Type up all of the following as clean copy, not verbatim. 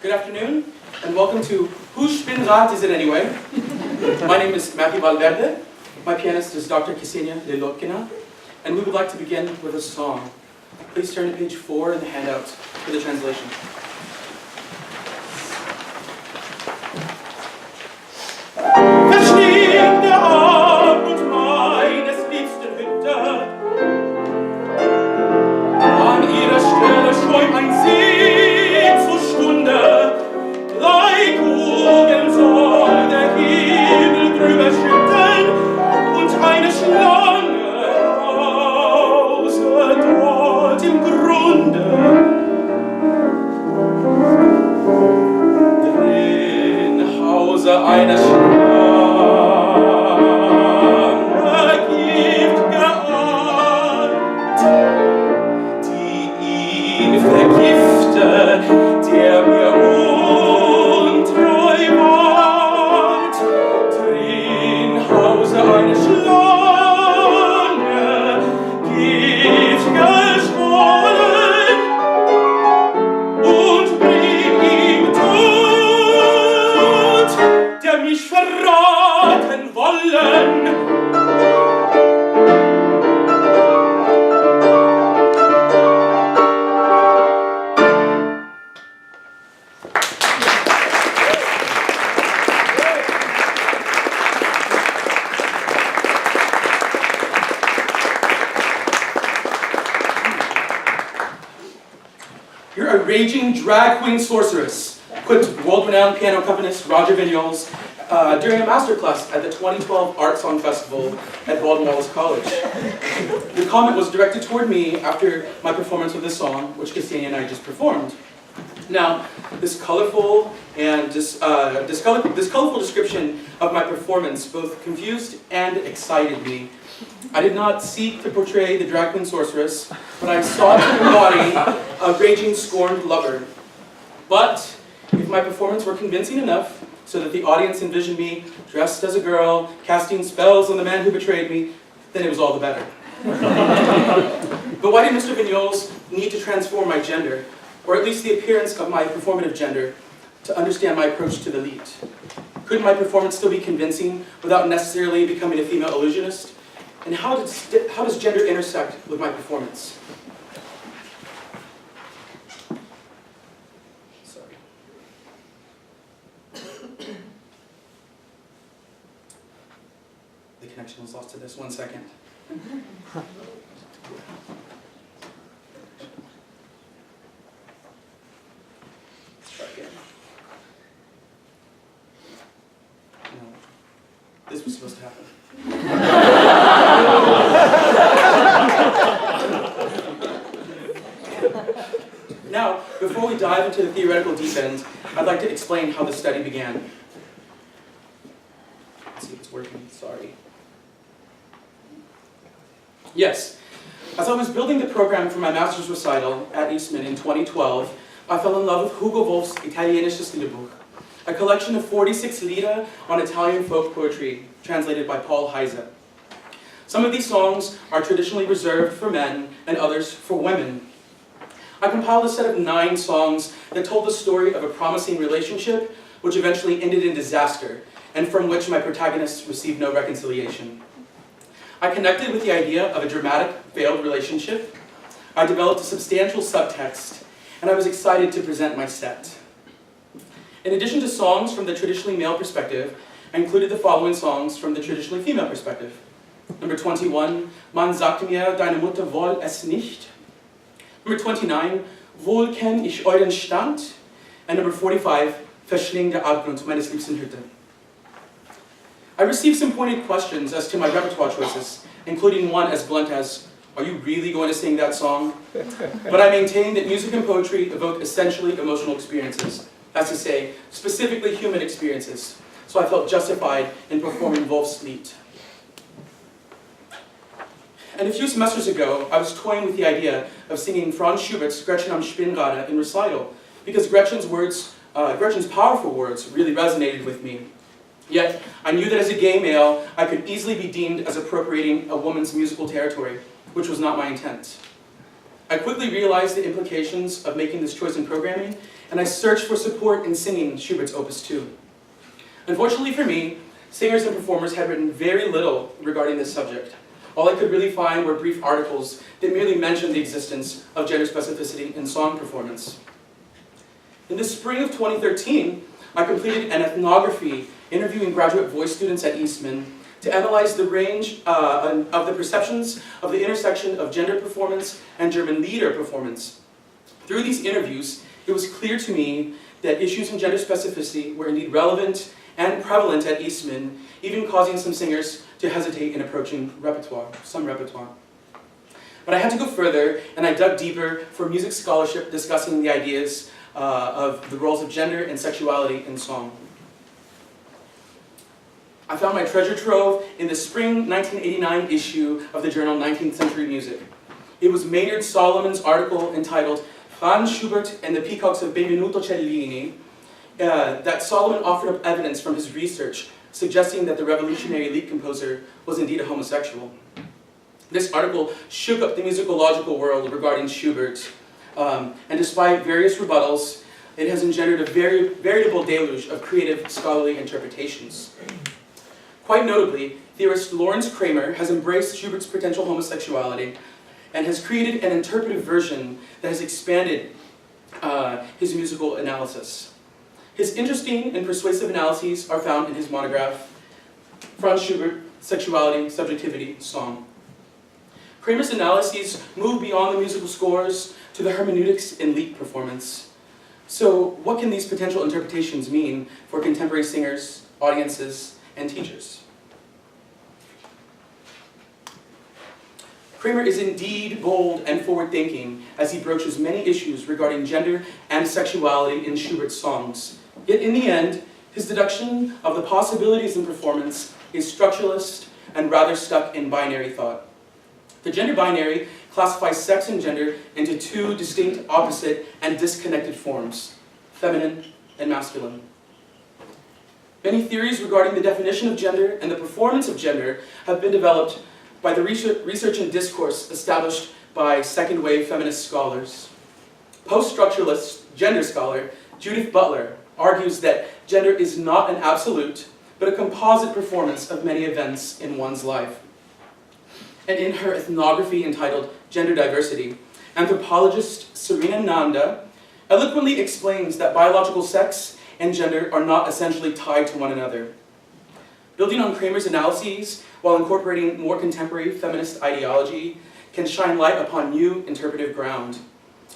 Good afternoon, and welcome to Whose Spinnrad Is It Anyway? My name is Matthew Valverde. My pianist is Dr. Ksenia Lelotkina, and we would like to begin with a song. Please turn to page 4 in the handout for the translation. Verschlingt der Abend meines liebsten Hütte, an ihrer Stelle schäumt ein See zur Stunde. 3 Kugeln soll der Himmel drüber schütten und eine Schlange hause dort im Grunde. Drin hause eine Schlange. Der mir untreu ward, drin hause eine Schlange, Gift geschwollen, und bring ihm Tod, der mich verraten wollen. You're a raging drag queen sorceress, quipped world-renowned piano accompanist Roger Vignoles during a masterclass at the 2012 Art Song Festival at Baldwin Wallace College. Your comment was directed toward me after my performance of this song, which Ksenia and I just performed. Now, this colorful description of my performance both confused and excited me. I did not seek to portray the drag queen sorceress, but I sought to embody a raging, scorned lover. But if my performance were convincing enough so that the audience envisioned me dressed as a girl, casting spells on the man who betrayed me, then it was all the better. But why did Mr. Vignoles need to transform my gender, or at least the appearance of my performative gender, to understand my approach to the lied? Couldn't my performance still be convincing without necessarily becoming a female illusionist? And how does gender intersect with my performance? Sorry. The connection was lost to this. 1 second. Let's try again. No. This was supposed to happen. Now, before we dive into the theoretical deep end, I'd like to explain how the study began. Let's see if it's working. Sorry. Yes. As I was building the program for my master's recital at Eastman in 2012, I fell in love with Hugo Wolf's Italienisches Liederbuch, a collection of 46 lieder on Italian folk poetry, translated by Paul Heise. Some of these songs are traditionally reserved for men and others for women. I compiled a set of 9 songs that told the story of a promising relationship which eventually ended in disaster and from which my protagonists received no reconciliation. I connected with the idea of a dramatic failed relationship. I developed a substantial subtext, and I was excited to present my set. In addition to songs from the traditionally male perspective, I included the following songs from the traditionally female perspective. Number 21, Man sagt mir, deine Mutter woll es nicht. Number 29, Wohl kenn ich euren Stand. And number 45, Verschling der Abgrund meines liebsten Hütte. I received some pointed questions as to my repertoire choices, including one as blunt as, are you really going to sing that song? But I maintain that music and poetry evoke essentially emotional experiences. That's to say, specifically human experiences. So I felt justified in performing Wolf's Lied. And a few semesters ago, I was toying with the idea of singing Franz Schubert's Gretchen am Spinnrad in Recital, because Gretchen's powerful words really resonated with me. Yet, I knew that as a gay male, I could easily be deemed as appropriating a woman's musical territory, which was not my intent. I quickly realized the implications of making this choice in programming, and I searched for support in singing Schubert's Opus 2. Unfortunately for me, singers and performers had written very little regarding this subject. All I could really find were brief articles that merely mentioned the existence of gender specificity in song performance. In the spring of 2013, I completed an ethnography interviewing graduate voice students at Eastman to analyze the range of the perceptions of the intersection of gender performance and German lieder performance. Through these interviews, it was clear to me that issues in gender specificity were indeed relevant and prevalent at Eastman, even causing some singers to hesitate in approaching some repertoire. But I had to go further, and I dug deeper for music scholarship discussing the ideas of the roles of gender and sexuality in song. I found my treasure trove in the spring 1989 issue of the journal 19th Century Music. It was Maynard Solomon's article entitled Franz Schubert and the Peacocks of Benvenuto Cellini, that Solomon offered up evidence from his research suggesting that the revolutionary lead composer was indeed a homosexual. This article shook up the musicological world regarding Schubert, and despite various rebuttals, it has engendered a veritable deluge of creative scholarly interpretations. Quite notably, theorist Lawrence Kramer has embraced Schubert's potential homosexuality and has created an interpretive version that has expanded his musical analysis. His interesting and persuasive analyses are found in his monograph, Franz Schubert, Sexuality, Subjectivity, Song. Kramer's analyses move beyond the musical scores to the hermeneutics in lead performance. So what can these potential interpretations mean for contemporary singers, audiences, and teachers? Kramer is indeed bold and forward-thinking as he broaches many issues regarding gender and sexuality in Schubert's songs. Yet in the end, his deduction of the possibilities in performance is structuralist and rather stuck in binary thought. The gender binary classifies sex and gender into two distinct, opposite, and disconnected forms, feminine and masculine. Many theories regarding the definition of gender and the performance of gender have been developed by the research and discourse established by second-wave feminist scholars. Post-structuralist gender scholar Judith Butler argues that gender is not an absolute, but a composite performance of many events in one's life. And in her ethnography entitled Gender Diversity, anthropologist Serena Nanda eloquently explains that biological sex and gender are not essentially tied to one another. Building on Kramer's analyses while incorporating more contemporary feminist ideology can shine light upon new interpretive ground.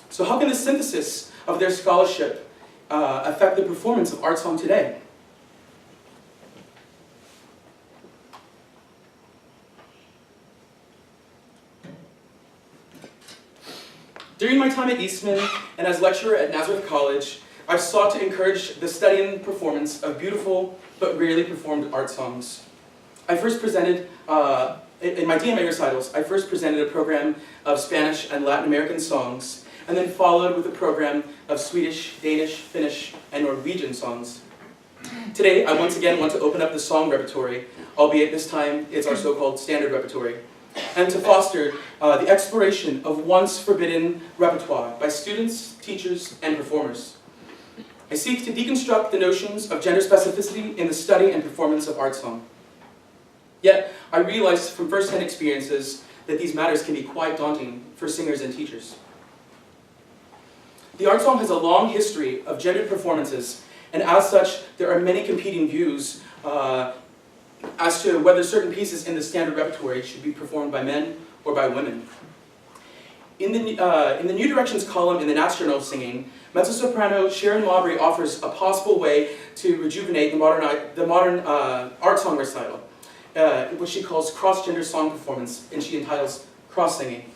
So how can the synthesis of their scholarship affect the performance of art song today? During my time at Eastman and as lecturer at Nazareth College, I've sought to encourage the study and performance of beautiful but rarely performed art songs. I first presented, in my DMA recitals, I first presented a program of Spanish and Latin American songs, and then followed with a program of Swedish, Danish, Finnish, and Norwegian songs. Today, I once again want to open up the song repertory, albeit this time it's our so-called standard repertory, and to foster the exploration of once forbidden repertoire by students, teachers, and performers. I seek to deconstruct the notions of gender specificity in the study and performance of art song. Yet, I realize from first-hand experiences that these matters can be quite daunting for singers and teachers. The art song has a long history of gendered performances, and as such, there are many competing views as to whether certain pieces in the standard repertory should be performed by men or by women. In the New Directions column in the Nats Journal of Singing, mezzo-soprano Sharon Mabry offers a possible way to rejuvenate the modern art song recital, which she calls cross-gender song performance, and she entitles cross-singing.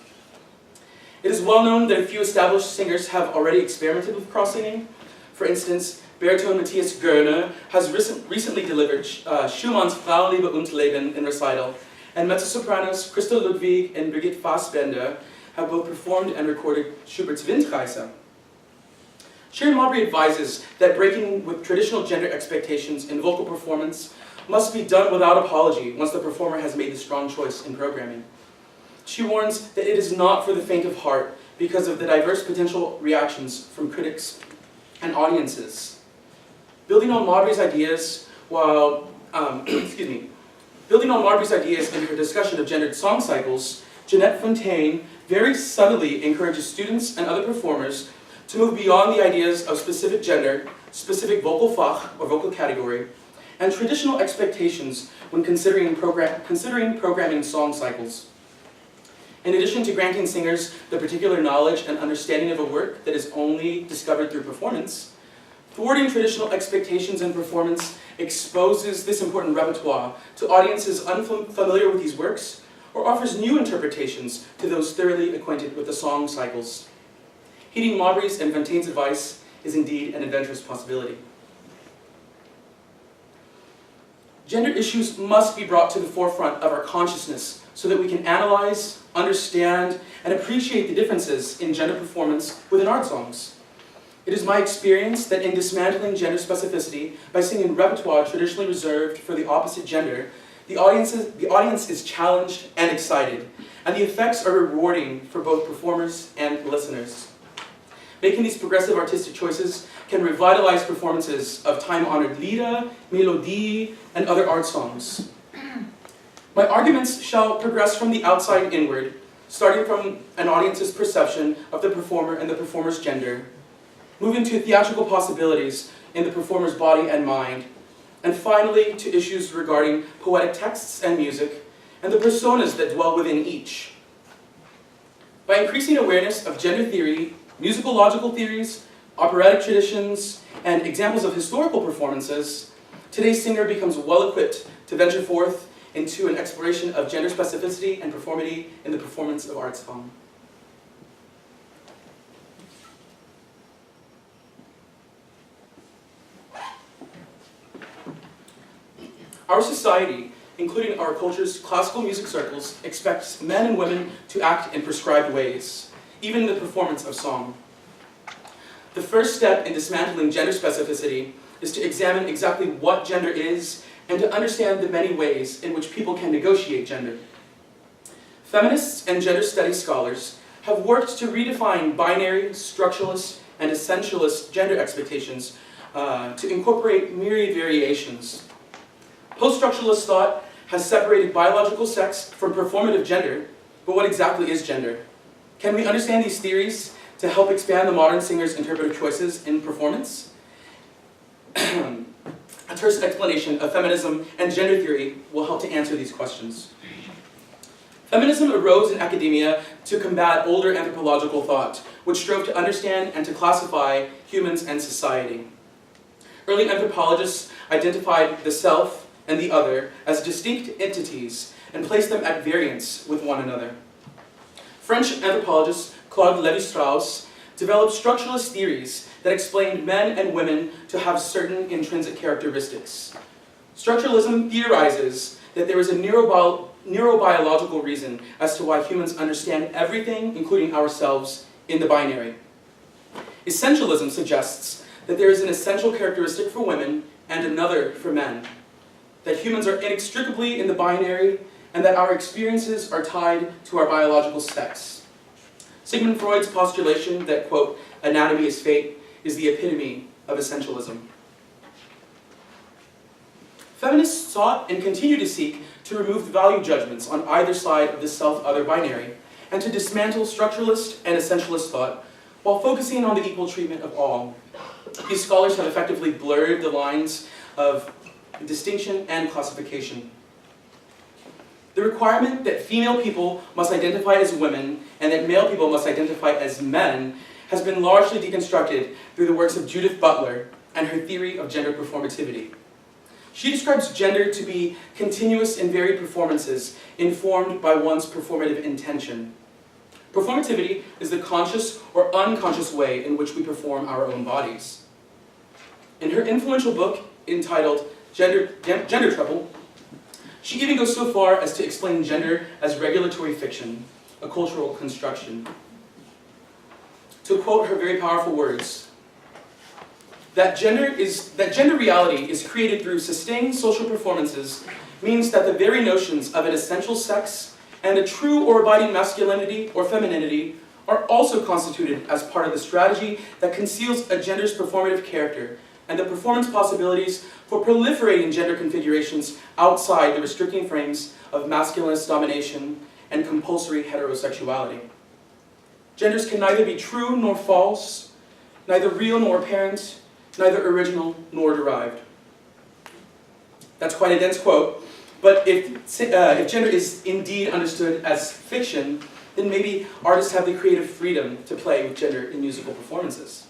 It is well known that a few established singers have already experimented with cross-singing. For instance, baritone Matthias Görner has recently delivered Schumann's Frauenliebe und Leben in recital, and mezzo-sopranos Christa Ludwig and Brigitte Fassbender have both performed and recorded Schubert's Windreise. Sharon Mabry advises that breaking with traditional gender expectations in vocal performance must be done without apology once the performer has made the strong choice in programming. She warns that it is not for the faint of heart because of the diverse potential reactions from critics and audiences. Building on Marbury's ideas in her discussion of gendered song cycles, Jeanette Fontaine very subtly encourages students and other performers to move beyond the ideas of specific gender, specific vocal fach or vocal category, and traditional expectations when considering programming song cycles. In addition to granting singers the particular knowledge and understanding of a work that is only discovered through performance, thwarting traditional expectations in performance exposes this important repertoire to audiences unfamiliar with these works, or offers new interpretations to those thoroughly acquainted with the song cycles. Heeding Marbury's and Fontaine's advice is indeed an adventurous possibility. Gender issues must be brought to the forefront of our consciousness so that we can analyze, understand, and appreciate the differences in gender performance within art songs. It is my experience that in dismantling gender specificity by singing repertoire traditionally reserved for the opposite gender, the audience is challenged and excited, and the effects are rewarding for both performers and listeners. Making these progressive artistic choices can revitalize performances of time-honored Lieder, Melodie, and other art songs. My arguments shall progress from the outside inward, starting from an audience's perception of the performer and the performer's gender, moving to theatrical possibilities in the performer's body and mind, and finally to issues regarding poetic texts and music, and the personas that dwell within each. By increasing awareness of gender theory, musical logical theories, operatic traditions, and examples of historical performances, today's singer becomes well-equipped to venture forth into an exploration of gender specificity and performity in the performance of art song. Our society, including our culture's classical music circles, expects men and women to act in prescribed ways, even in the performance of song. The first step in dismantling gender specificity is to examine exactly what gender is and to understand the many ways in which people can negotiate gender. Feminists and gender studies scholars have worked to redefine binary, structuralist, and essentialist gender expectations to incorporate myriad variations. Post-structuralist thought has separated biological sex from performative gender, but what exactly is gender? Can we understand these theories to help expand the modern singer's interpretive choices in performance? A terse explanation of feminism and gender theory will help to answer these questions. Feminism arose in academia to combat older anthropological thought, which strove to understand and to classify humans and society. Early anthropologists identified the self and the other as distinct entities and placed them at variance with one another. French anthropologist Claude Lévi-Strauss developed structuralist theories that explained men and women to have certain intrinsic characteristics. Structuralism theorizes that there is a neurobiological reason as to why humans understand everything, including ourselves, in the binary. Essentialism suggests that there is an essential characteristic for women and another for men, that humans are inextricably in the binary, and that our experiences are tied to our biological sex. Sigmund Freud's postulation that, quote, anatomy is fate, is the epitome of essentialism. Feminists sought and continue to seek to remove the value judgments on either side of the self-other binary, and to dismantle structuralist and essentialist thought while focusing on the equal treatment of all. These scholars have effectively blurred the lines of distinction and classification. The requirement that female people must identify as women and that male people must identify as men has been largely deconstructed through the works of Judith Butler and her theory of gender performativity. She describes gender to be continuous and varied performances informed by one's performative intention. Performativity is the conscious or unconscious way in which we perform our own bodies. In her influential book entitled Gender Trouble, she even goes so far as to explain gender as regulatory fiction, a cultural construction. To quote her very powerful words, that gender reality is created through sustained social performances means that the very notions of an essential sex and a true or abiding masculinity or femininity are also constituted as part of the strategy that conceals a gender's performative character and the performance possibilities for proliferating gender configurations outside the restricting frames of masculinist domination and compulsory heterosexuality. Genders can neither be true nor false, neither real nor apparent, neither original nor derived. That's quite a dense quote, but if gender is indeed understood as fiction, then maybe artists have the creative freedom to play with gender in musical performances.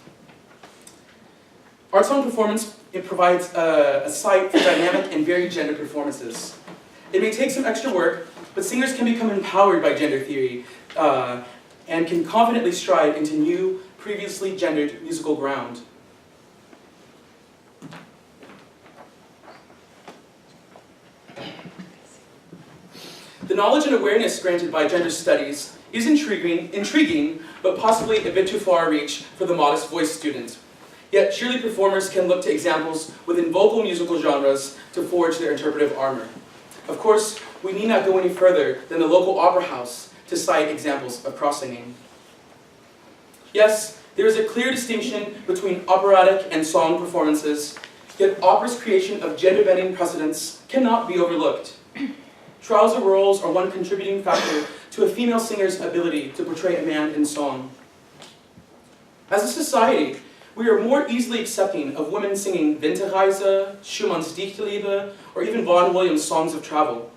Art song performance, it provides a site for dynamic and varied gender performances. It may take some extra work, but singers can become empowered by gender theory and can confidently stride into new, previously gendered musical ground. The knowledge and awareness granted by gender studies is intriguing, but possibly a bit too far reach for the modest voice student. Yet surely performers can look to examples within vocal musical genres to forge their interpretive armor. Of course, we need not go any further than the local opera house to cite examples of cross-singing. Yes, there is a clear distinction between operatic and song performances, yet opera's creation of gender-bending precedents cannot be overlooked. Trouser roles are one contributing factor to a female singer's ability to portray a man in song. As a society, we are more easily accepting of women singing Winterreise, Schumann's Dichterliebe, or even Vaughan Williams' Songs of Travel,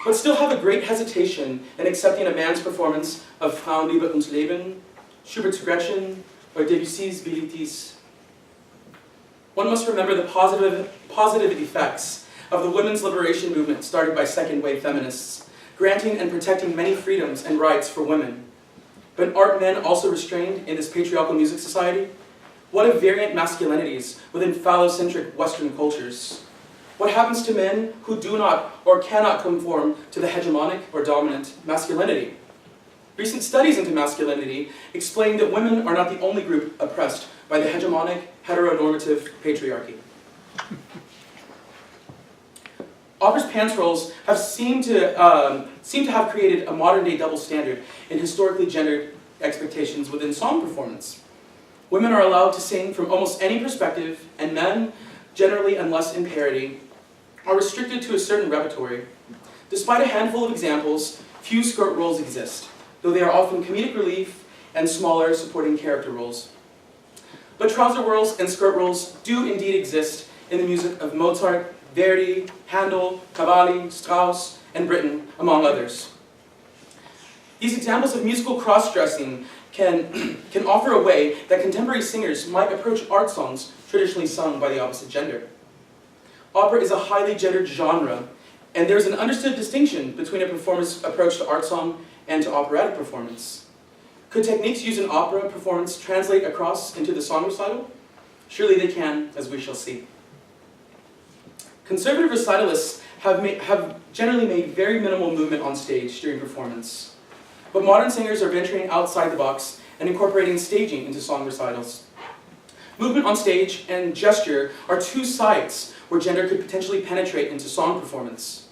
but still have a great hesitation in accepting a man's performance of Frauenliebe und Leben, Schubert's Gretchen, or Debussy's Bilitis. One must remember the positive effects of the women's liberation movement started by second-wave feminists, granting and protecting many freedoms and rights for women. But aren't men also restrained in this patriarchal music society? What of variant masculinities within phallocentric Western cultures? What happens to men who do not or cannot conform to the hegemonic or dominant masculinity? Recent studies into masculinity explain that women are not the only group oppressed by the hegemonic, heteronormative patriarchy. Opera's pants roles have seemed to have created a modern-day double standard in historically gendered expectations within song performance. Women are allowed to sing from almost any perspective, and men, generally unless in parody, are restricted to a certain repertory. Despite a handful of examples, few skirt roles exist, though they are often comedic relief and smaller supporting character roles. But trouser roles and skirt roles do indeed exist in the music of Mozart, Verdi, Handel, Cavalli, Strauss, and Britten, among others. These examples of musical cross-dressing can offer a way that contemporary singers might approach art songs traditionally sung by the opposite gender. Opera is a highly gendered genre, and there's an understood distinction between a performer's approach to art song and to operatic performance. Could techniques used in opera performance translate across into the song recital? Surely they can, as we shall see. Conservative recitalists have generally made very minimal movement on stage during performance. But modern singers are venturing outside the box and incorporating staging into song recitals. Movement on stage and gesture are two sites where gender could potentially penetrate into song performance.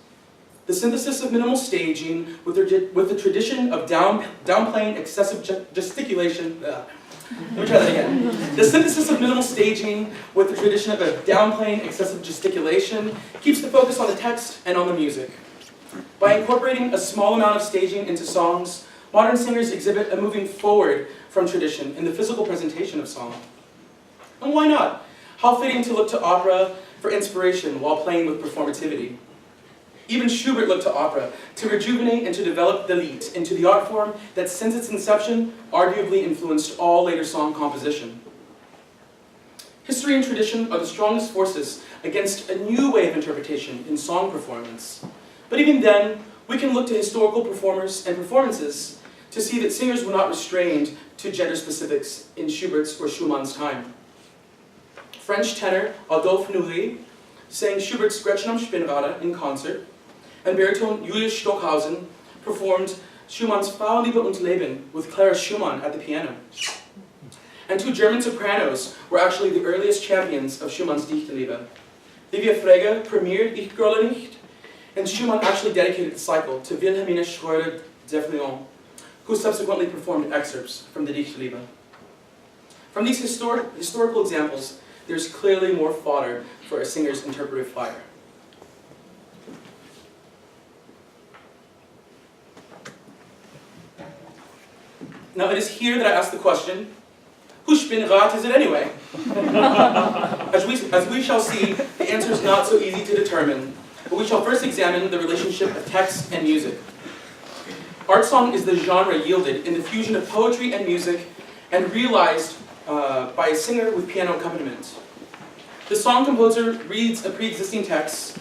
The synthesis of minimal staging with the tradition of downplaying excessive gesticulation. Let me try that again. The synthesis of minimal staging with the tradition of downplaying excessive gesticulation keeps the focus on the text and on the music. By incorporating a small amount of staging into songs, modern singers exhibit a moving forward from tradition in the physical presentation of song. And why not? How fitting to look to opera for inspiration while playing with performativity. Even Schubert looked to opera to rejuvenate and to develop the Lied into the art form that since its inception arguably influenced all later song composition. History and tradition are the strongest forces against a new way of interpretation in song performance. But even then, we can look to historical performers and performances to see that singers were not restrained to gender specifics in Schubert's or Schumann's time. French tenor Adolphe Nourrit sang Schubert's Gretchen am Spinnrad in concert, and baritone Julius Stockhausen performed Schumann's Frauenliebe und Leben with Clara Schumann at the piano. And two German sopranos were actually the earliest champions of Schumann's Dichterliebe. Livia Frege premiered Ich grolle nicht, and Schumann actually dedicated the cycle to Wilhelmine Schröder-Devrillon, who subsequently performed excerpts from the Dichterliebe. From these historical examples, there's clearly more fodder for a singer's interpretive fire. Now, it is here that I ask the question, whose Spinnrad is it anyway? As we shall see, the answer is not so easy to determine, but we shall first examine the relationship of text and music. Art song is the genre yielded in the fusion of poetry and music and realized by a singer with piano accompaniment. The song composer reads a pre-existing text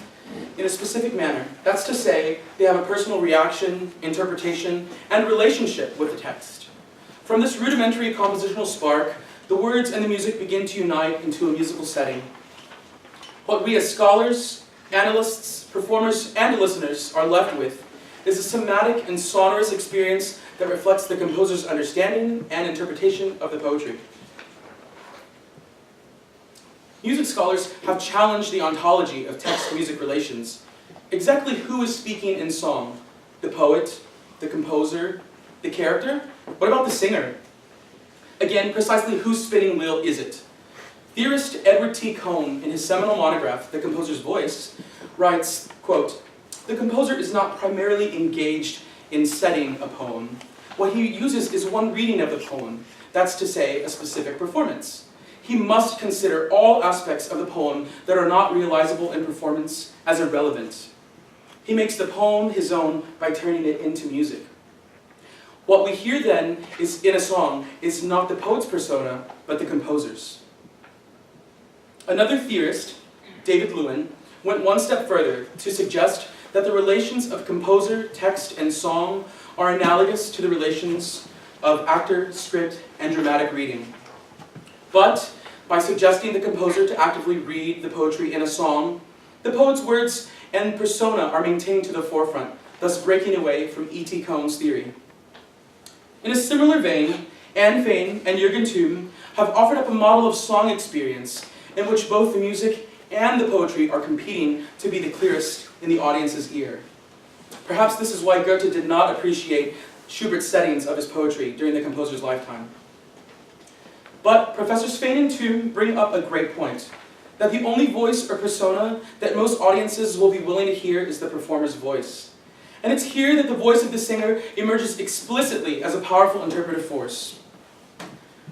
in a specific manner. That's to say, they have a personal reaction, interpretation, and relationship with the text. From this rudimentary compositional spark, the words and the music begin to unite into a musical setting. What we as scholars, analysts, performers, and listeners are left with is a somatic and sonorous experience that reflects the composer's understanding and interpretation of the poetry. Music scholars have challenged the ontology of text-music relations. Exactly who is speaking in song? The poet, the composer, the character? What about the singer? Again, precisely whose spinning wheel is it? Theorist Edward T. Cohn, in his seminal monograph, The Composer's Voice, writes, quote, "The composer is not primarily engaged in setting a poem. What he uses is one reading of the poem, that's to say, a specific performance. He must consider all aspects of the poem that are not realizable in performance as irrelevant. He makes the poem his own by turning it into music. What we hear then is in a song is not the poet's persona, but the composer's." Another theorist, David Lewin, went one step further to suggest that the relations of composer, text, and song are analogous to the relations of actor, script, and dramatic reading. But by suggesting the composer to actively read the poetry in a song, the poet's words and persona are maintained to the forefront, thus breaking away from E.T. Cohn's theory. In a similar vein, Anne Fain and Jürgen Thum have offered up a model of song experience in which both the music and the poetry are competing to be the clearest in the audience's ear. Perhaps this is why Goethe did not appreciate Schubert's settings of his poetry during the composer's lifetime. But Professors Fain and Thum bring up a great point, that the only voice or persona that most audiences will be willing to hear is the performer's voice. And it's here that the voice of the singer emerges explicitly as a powerful interpretive force.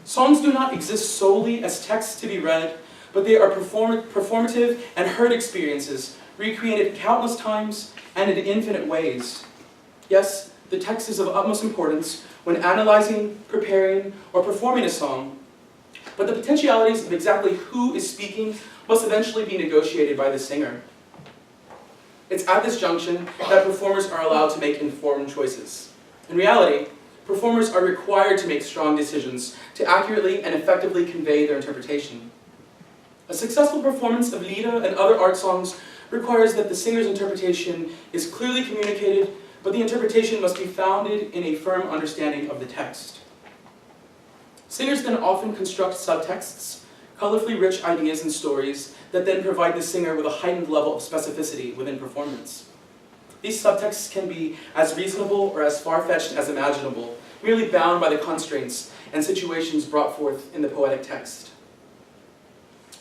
Songs do not exist solely as texts to be read, but they are performative and heard experiences, recreated countless times and in infinite ways. Yes, the text is of utmost importance when analyzing, preparing, or performing a song, but the potentialities of exactly who is speaking must eventually be negotiated by the singer. It's at this junction that performers are allowed to make informed choices. In reality, performers are required to make strong decisions to accurately and effectively convey their interpretation. A successful performance of Lieder and other art songs requires that the singer's interpretation is clearly communicated, but the interpretation must be founded in a firm understanding of the text. Singers then often construct subtexts, colorfully rich ideas and stories that then provide the singer with a heightened level of specificity within performance. These subtexts can be as reasonable or as far-fetched as imaginable, merely bound by the constraints and situations brought forth in the poetic text.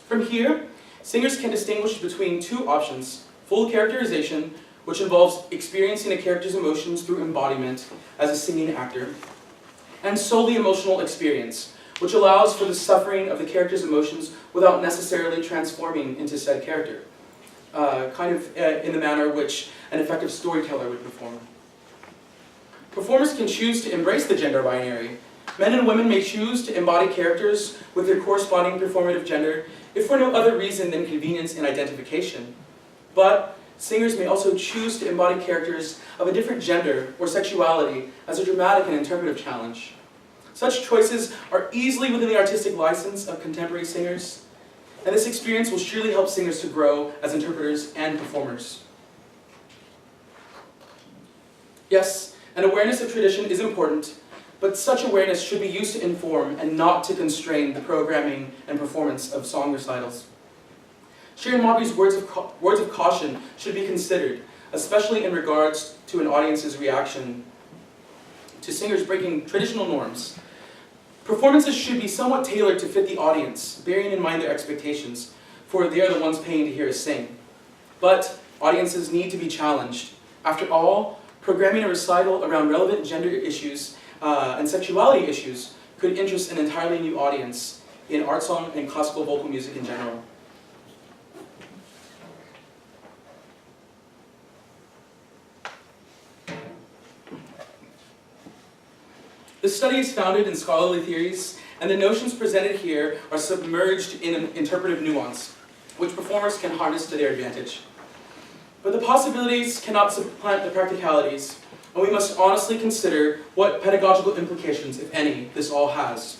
From here, singers can distinguish between two options: full characterization, which involves experiencing a character's emotions through embodiment as a singing actor, and solely emotional experience, which allows for the suffering of the character's emotions without necessarily transforming into said character, in the manner which an effective storyteller would perform. Performers can choose to embrace the gender binary. Men and women may choose to embody characters with their corresponding performative gender, if for no other reason than convenience in identification. But singers may also choose to embody characters of a different gender or sexuality as a dramatic and interpretive challenge. Such choices are easily within the artistic license of contemporary singers, and this experience will surely help singers to grow as interpreters and performers. Yes, an awareness of tradition is important, but such awareness should be used to inform and not to constrain the programming and performance of song recitals. Sharon Mauby's words of caution should be considered, especially in regards to an audience's reaction to singers breaking traditional norms. Performances should be somewhat tailored to fit the audience, bearing in mind their expectations, for they are the ones paying to hear us sing. But audiences need to be challenged. After all, programming a recital around relevant gender issues and sexuality issues could interest an entirely new audience in art song and classical vocal music in general. This study is founded in scholarly theories, and the notions presented here are submerged in an interpretive nuance, which performers can harness to their advantage. But the possibilities cannot supplant the practicalities, and we must honestly consider what pedagogical implications, if any, this all has.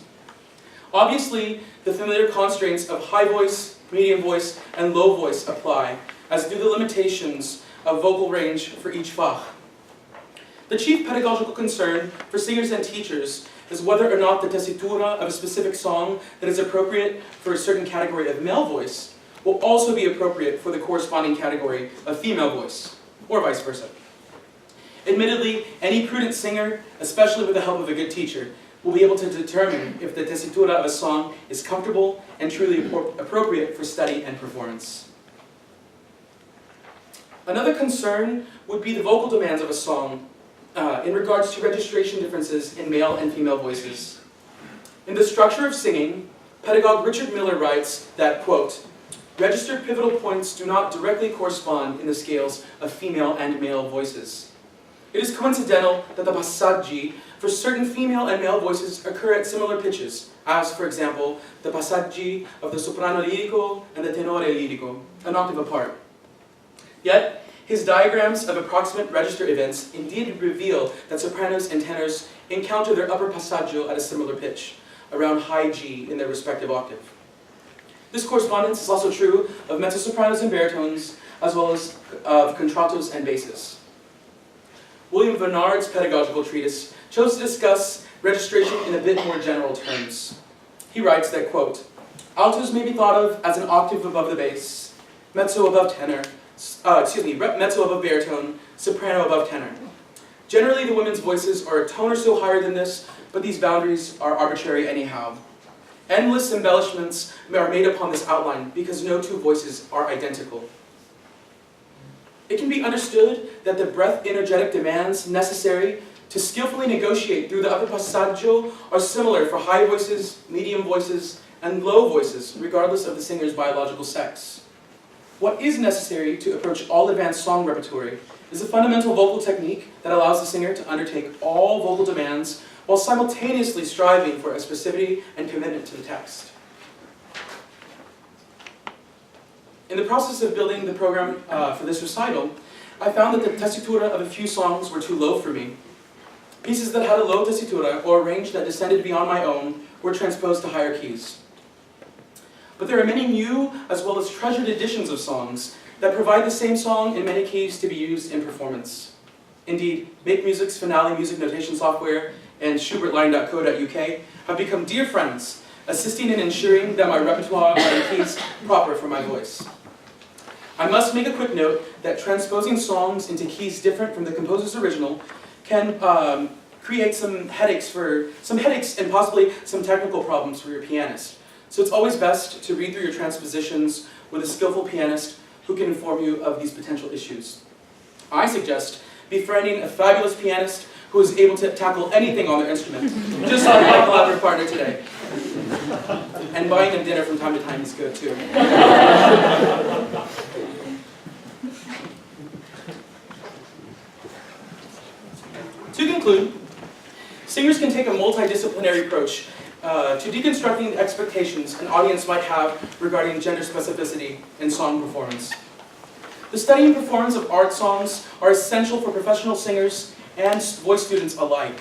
Obviously, the familiar constraints of high voice, medium voice, and low voice apply, as do the limitations of vocal range for each Fach. The chief pedagogical concern for singers and teachers is whether or not the tessitura of a specific song that is appropriate for a certain category of male voice will also be appropriate for the corresponding category of female voice, or vice versa. Admittedly, any prudent singer, especially with the help of a good teacher, will be able to determine if the tessitura of a song is comfortable and truly appropriate for study and performance. Another concern would be the vocal demands of a song in regards to registration differences in male and female voices. In The Structure of Singing, pedagogue Richard Miller writes that, quote, "Registered pivotal points do not directly correspond in the scales of female and male voices. It is coincidental that the passaggi for certain female and male voices occur at similar pitches, as, for example, the passaggi of the soprano lirico and the tenore lirico, an octave apart. Yet, his diagrams of approximate register events indeed reveal that sopranos and tenors encounter their upper passaggio at a similar pitch, around high G in their respective octave. This correspondence is also true of mezzo-sopranos and baritones, as well as of contraltos and basses." William Vernard's pedagogical treatise chose to discuss registration in a bit more general terms. He writes that, quote, "Altos may be thought of as an octave above the bass, mezzo above tenor, mezzo above baritone, soprano above tenor. Generally, the women's voices are a tone or so higher than this, but these boundaries are arbitrary anyhow. Endless embellishments are made upon this outline because no two voices are identical. It can be understood that the breath-energetic demands necessary to skillfully negotiate through the upper passaggio are similar for high voices, medium voices, and low voices, regardless of the singer's biological sex. What is necessary to approach all advanced song repertory is a fundamental vocal technique that allows the singer to undertake all vocal demands while simultaneously striving for a specificity and commitment to the text." In the process of building the program for this recital, I found that the tessitura of a few songs were too low for me. Pieces that had a low tessitura or a range that descended beyond my own were transposed to higher keys. But there are many new as well as treasured editions of songs that provide the same song in many keys to be used in performance. Indeed, Make Music's Finale music notation software and SchubertLine.co.uk have become dear friends, assisting in ensuring that my repertoire are in keys proper for my voice. I must make a quick note that transposing songs into keys different from the composer's original can create some headaches and possibly some technical problems for your pianist. So it's always best to read through your transpositions with a skillful pianist who can inform you of these potential issues. I suggest befriending a fabulous pianist who is able to tackle anything on their instrument, just like my collaborative partner today. And buying them dinner from time to time is good too. To conclude, singers can take a multidisciplinary approach to deconstructing the expectations an audience might have regarding gender specificity in song performance. The study and performance of art songs are essential for professional singers and voice students alike.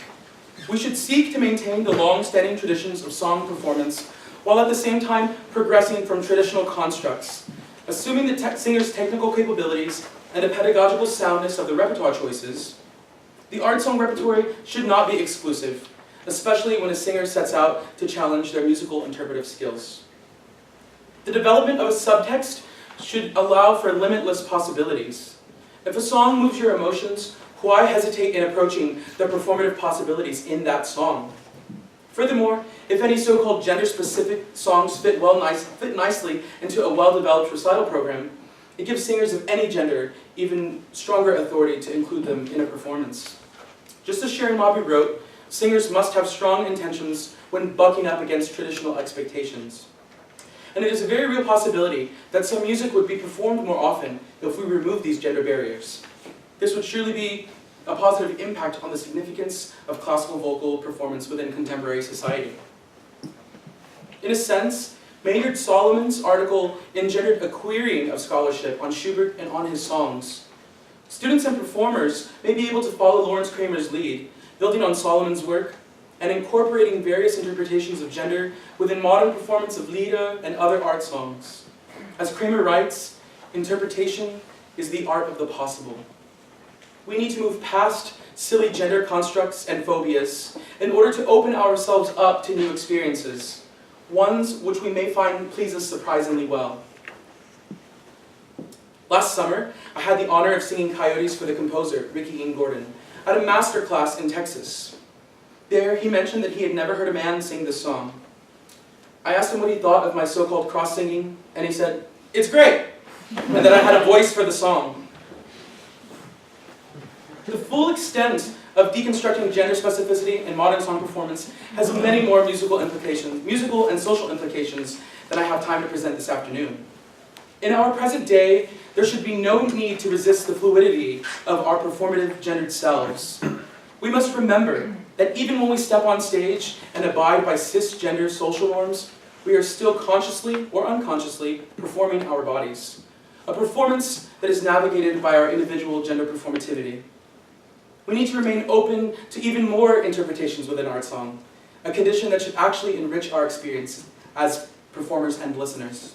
We should seek to maintain the long-standing traditions of song performance while at the same time progressing from traditional constructs, assuming the singer's technical capabilities and the pedagogical soundness of the repertoire choices. The art song repertory should not be exclusive, especially when a singer sets out to challenge their musical interpretive skills. The development of a subtext should allow for limitless possibilities. If a song moves your emotions, why hesitate in approaching the performative possibilities in that song? Furthermore, if any so-called gender-specific songs fit nicely into a well-developed recital program, it gives singers of any gender even stronger authority to include them in a performance. Just as Sharon Mabu wrote, singers must have strong intentions when bucking up against traditional expectations. And it is a very real possibility that some music would be performed more often if we remove these gender barriers. This would surely be a positive impact on the significance of classical vocal performance within contemporary society. In a sense, Maynard Solomon's article engendered a querying of scholarship on Schubert and on his songs. Students and performers may be able to follow Lawrence Kramer's lead, building on Solomon's work and incorporating various interpretations of gender within modern performance of Lieder and other art songs. As Kramer writes, interpretation is the art of the possible. We need to move past silly gender constructs and phobias in order to open ourselves up to new experiences, ones which we may find please us surprisingly well. Last summer, I had the honor of singing Coyotes for the composer, Ricky Ian Gordon, at a master class in Texas. There, he mentioned that he had never heard a man sing this song. I asked him what he thought of my so-called cross-singing, and he said, "It's great," and that I had a voice for the song. The full extent of deconstructing gender specificity in modern song performance has many more musical and social implications than I have time to present this afternoon. In our present day, there should be no need to resist the fluidity of our performative gendered selves. We must remember that even when we step on stage and abide by cisgender social norms, we are still consciously or unconsciously performing our bodies. A performance that is navigated by our individual gender performativity. We need to remain open to even more interpretations within art song, a condition that should actually enrich our experience as performers and listeners.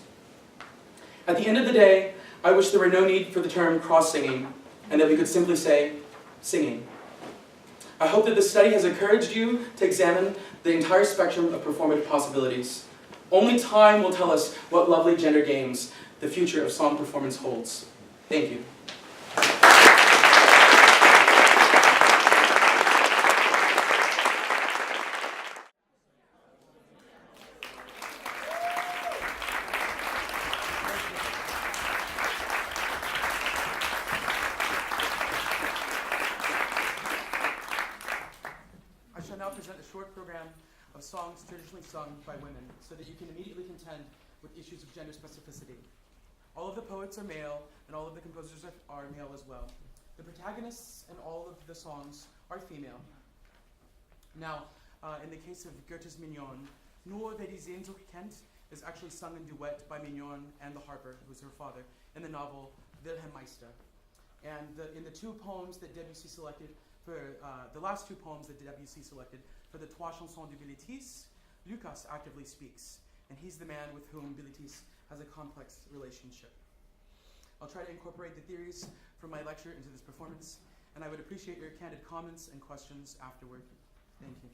At the end of the day, I wish there were no need for the term cross-singing, and that we could simply say, singing. I hope that this study has encouraged you to examine the entire spectrum of performative possibilities. Only time will tell us what lovely gender games the future of song performance holds. Thank you. Of songs traditionally sung by women, so that you can immediately contend with issues of gender specificity. All of the poets are male, and all of the composers are male as well. The protagonists in all of the songs are female. Now, in the case of Goethe's Mignon, Nur wer die Sehnsucht kennt is actually sung in duet by Mignon and the harper, who's her father, in the novel Wilhelm Meister. And in the two poems that Debussy selected for, the last two poems that Debussy selected for the Trois Chansons de Bilitis, Lucas actively speaks, and he's the man with whom Bilitis has a complex relationship. I'll try to incorporate the theories from my lecture into this performance, and I would appreciate your candid comments and questions afterward. Thank you.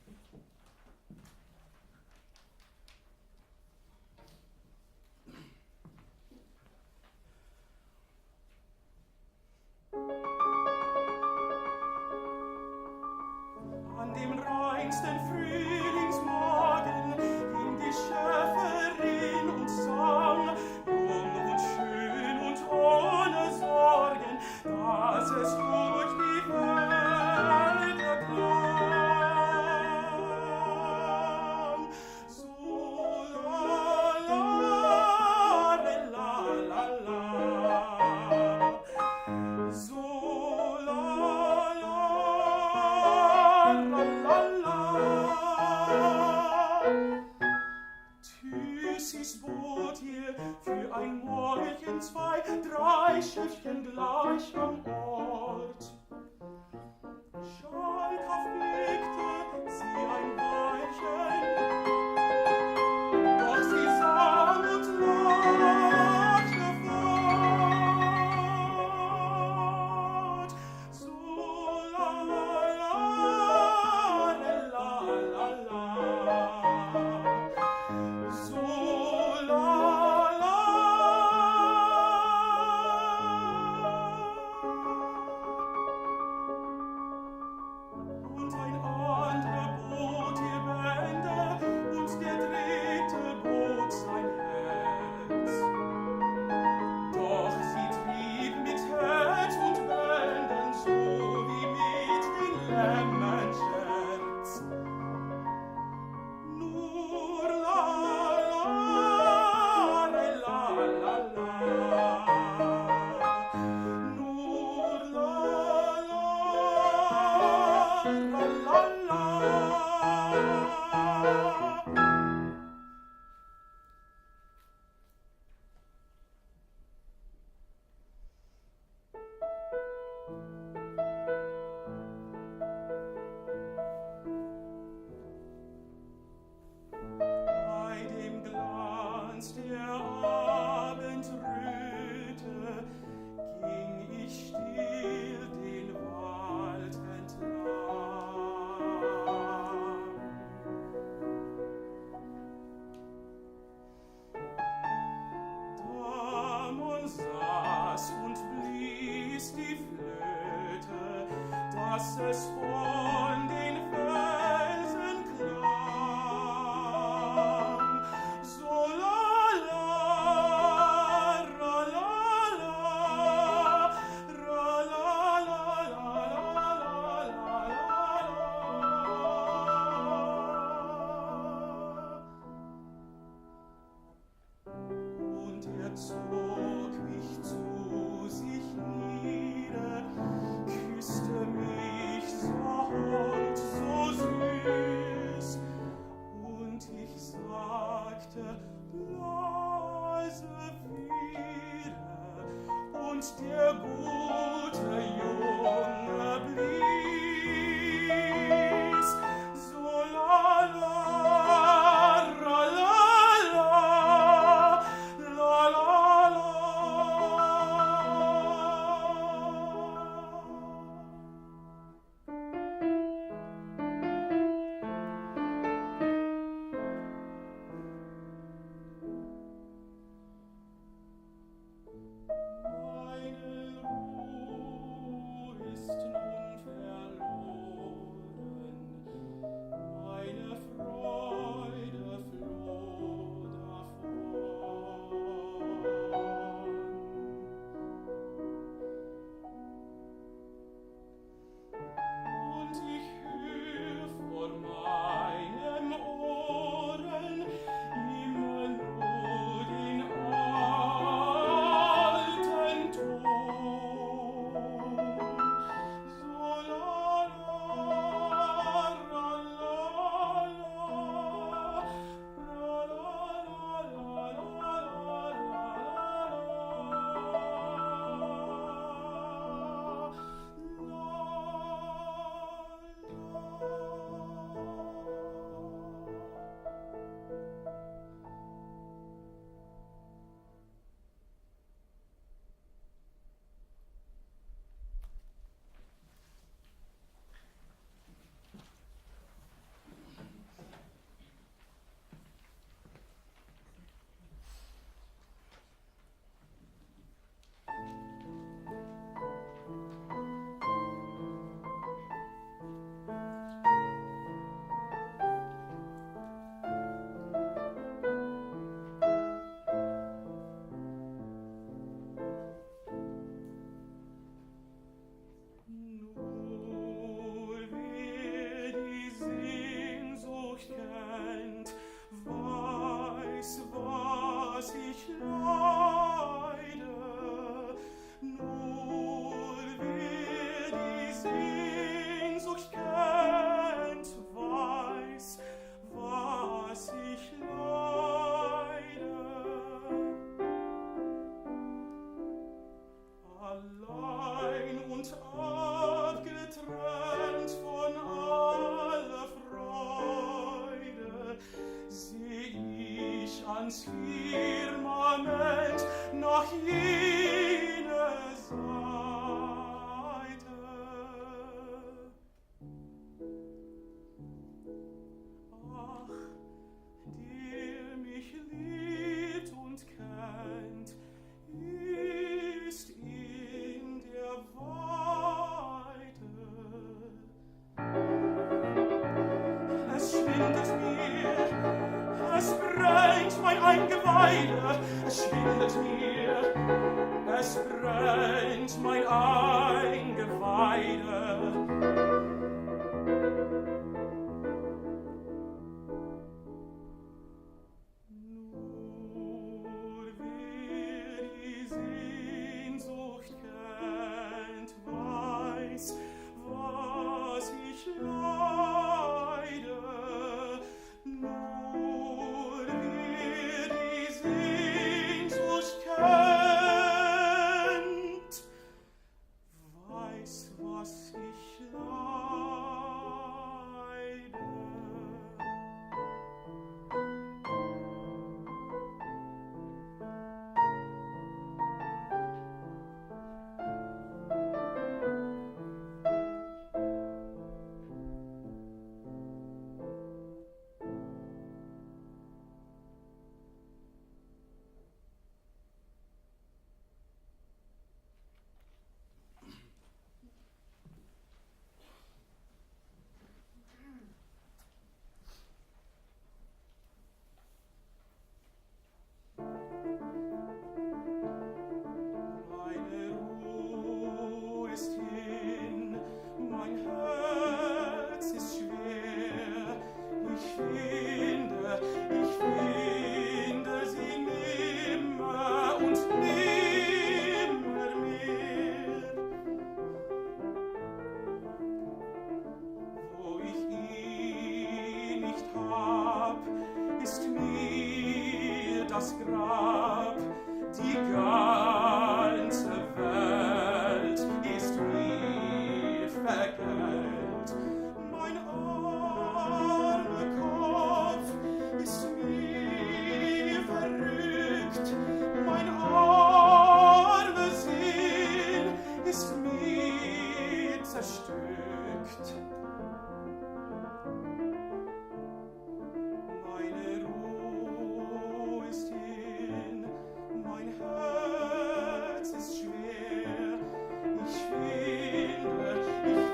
An dem reinsten Frühlingsmorgen ging die Schäferin und sang, jung und schön und ohne Sorgen, dass es durch die Wälder klang. So la la la la la, so la la la la la. Thyssis bot ihr für ein Mäulchen zwei, drei Schäfchen gleich am Ort. Schalkhaft blickte sie ein Weilchen, doch sie sang und lachte fort. So la la la la la la, so la la. der Blase wieder und der gute Junge blies. So la la, la la la, la la la. Meine Ruhe ist nun verloren, meine Freude floh davon. Und ich hör vor meinen Ohren immer nur den alten Ton. So la la, la la la, la la Nur wer die Sehnsucht kennt, weiß, was ich leide. Nur wer die Sehnsucht kennt, weiß, was ich leide. Allein und abgetrennt von aller Freude seh ich ans Firmament nach jener Seite. Ach, der mich liebt und kennt, ist in der Weite. Es schwindet mir, es brennt mein Eingeweide, es schwindet mir, es brennt mein Eingeweide. Nur wer die Sehnsucht kennt, weiß, was ich leide. Nur wer die Sehnsucht kennt, weiß, was ich leide. das Grab, die ganze Welt ist mir vergällt. Mein armer Kopf ist mir verrückt, mein armer Sinn ist mir zerstückt. Meine Ruhe ist hin, mein Herz ist schwer. Ich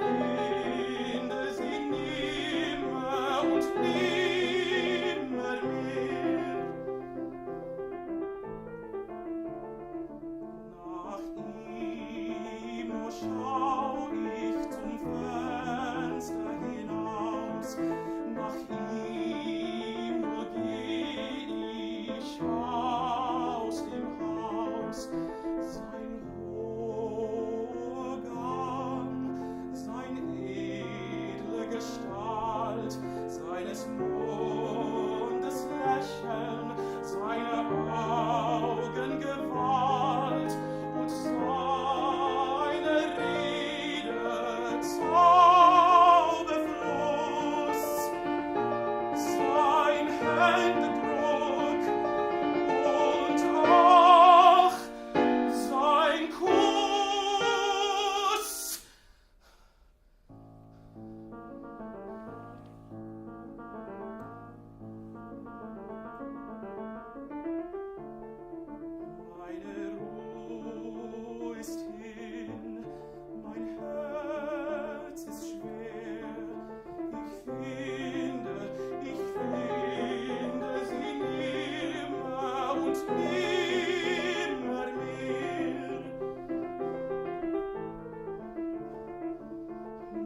finde sie nimmer und nimmer mehr. Nach ihm nur schau ich zum Fenster hinaus, nach ihm nur geh ich aus dem Haus. Sein hoher Gang, sein edle Gestalt, seines Mondes Lächeln, seine Augen Gewalt und seine Rede Zauberfluss, sein Händedruck und ach, sein Kuss. Meine Ruhe ist hin, mein Herz ist schwer. Ich finde sie nimmer und nimmer mehr.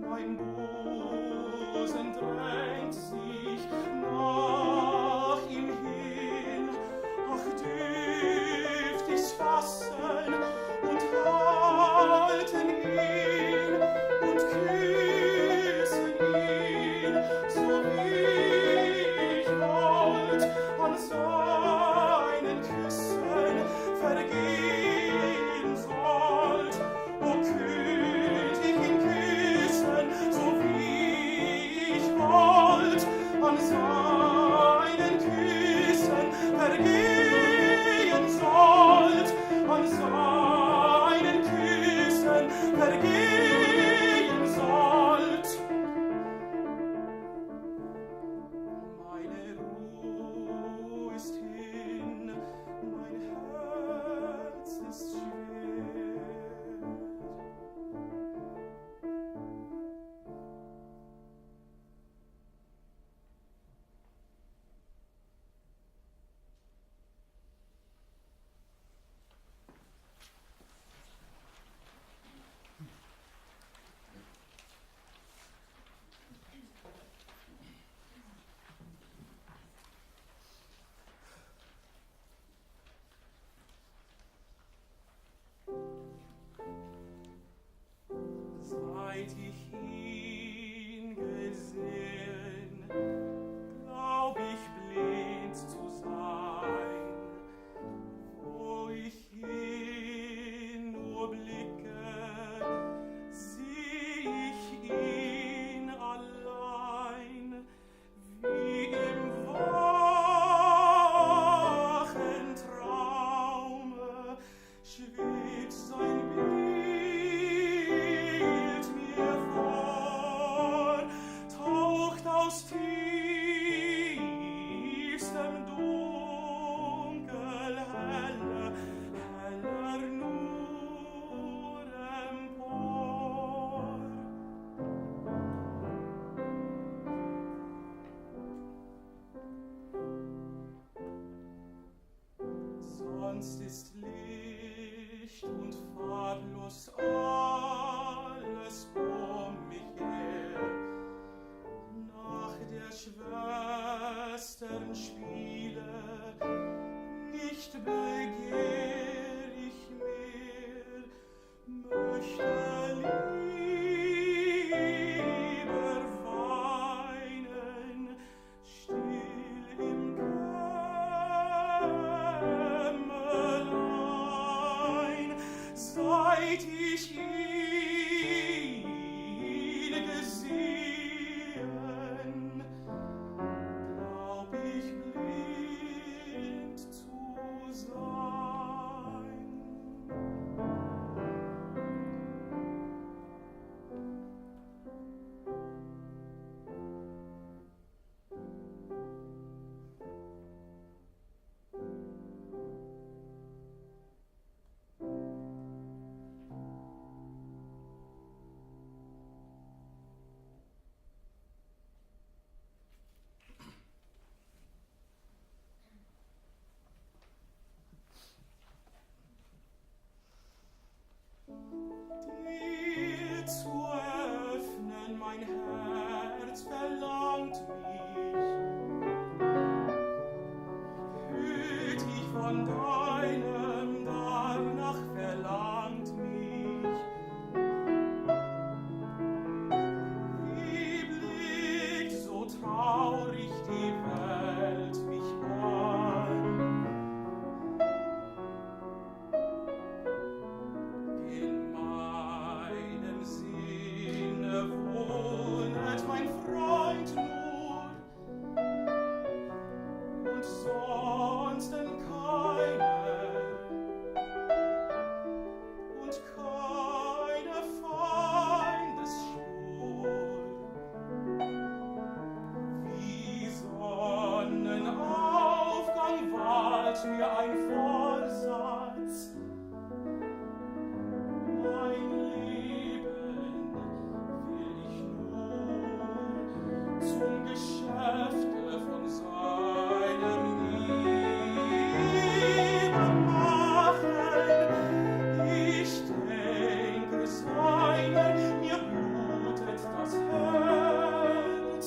Mein Busen drängt sich nach ihm hin, ach dürft ich's fassen und halten ihn und küssen ihn, so wie ich wollt an seinen Küssen vergehen sollt. O könnt ich ihn küssen, so wie ich wollt an seinen Küssen vergehen sollt, an seinen Küssen vergehen sollt. Meine Ruhe ist hin, mein Herz ist schwer. Seit ich ihn gesehen, glaub ich blind zu sein. Wo ich hin nur blicke, sieh ich ihn allein, wie im wachen Traume schwebt sein Bild mir vor, taucht aus tiefstem Dunkel heller nur empor. Sonst ist Licht und farblos alles um mich her. Nach der Schwestern Spiele nicht begehr ich mehr, möchte lieber weinen, still im Kämmerlein. seit ich ihn gesehen, glaub ich blind zu sein. Dir zu öffnen, mein Herz verlangt mich. Hüt ich von deinem, danach verlangt mich. Wie blickt so traurig die Welt mich an? In meinem Sinne wohnet mein Freund nur und sonst denn keiner und keine Feindesspur. Wie Sonnenaufgang ward mir ein Vorsatz. Mein Leben will ich nur zum Geschäfte von seinem Leben machen. Ich denke seiner, mir blutet das Herz.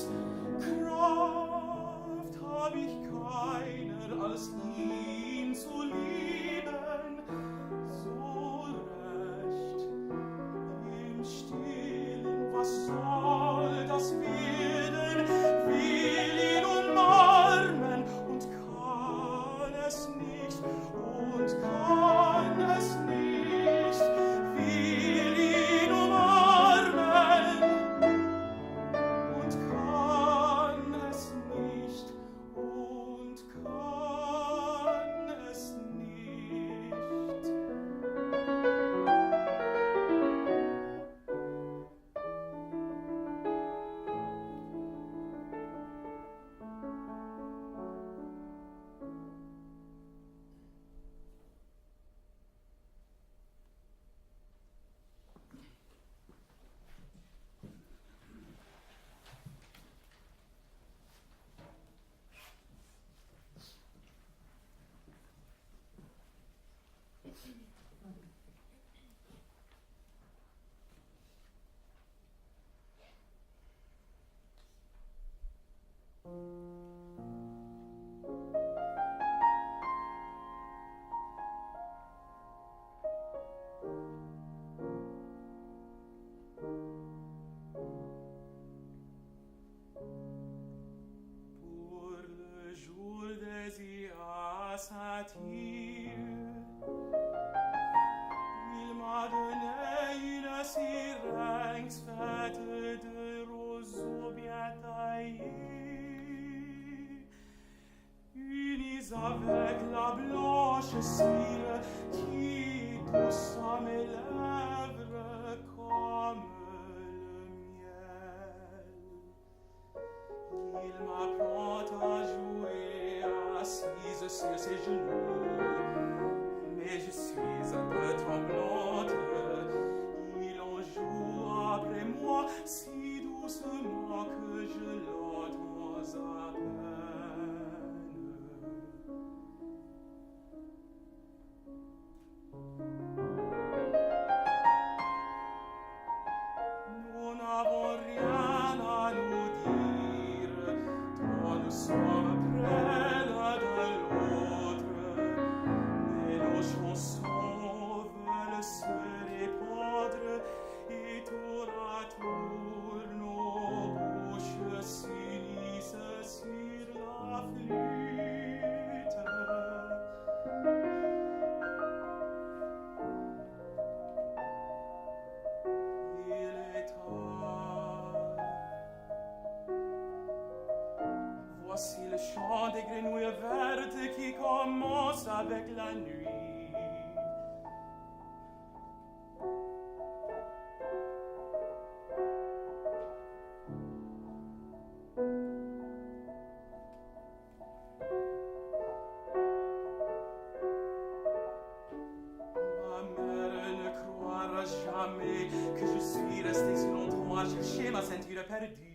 Kraft hab ich keiner, als ihn zu lieben, so recht im Stillen. Was soll das werden? Will ihn umarmen und kann es nicht und kann es nicht. Will ihn umarmen und kann es nicht und kann es nicht. Pour le jour des satire, il m'a donné une syrinx faite de roseaux bien taillés, unis avec la blanche cire qui douce à mes lèvres comme le miel. Il m'apprend à jouer assise sur ses genoux, mais je suis un peu tremblante. Il en joue après moi si doucement que je l'entends à peine. Nous n'avons rien à nous dire, tant nous sommes près l'un de l'autre. commence avec la nuit. Ma mère ne croira jamais que je suis resté si longtemps à chercher ma ceinture perdue.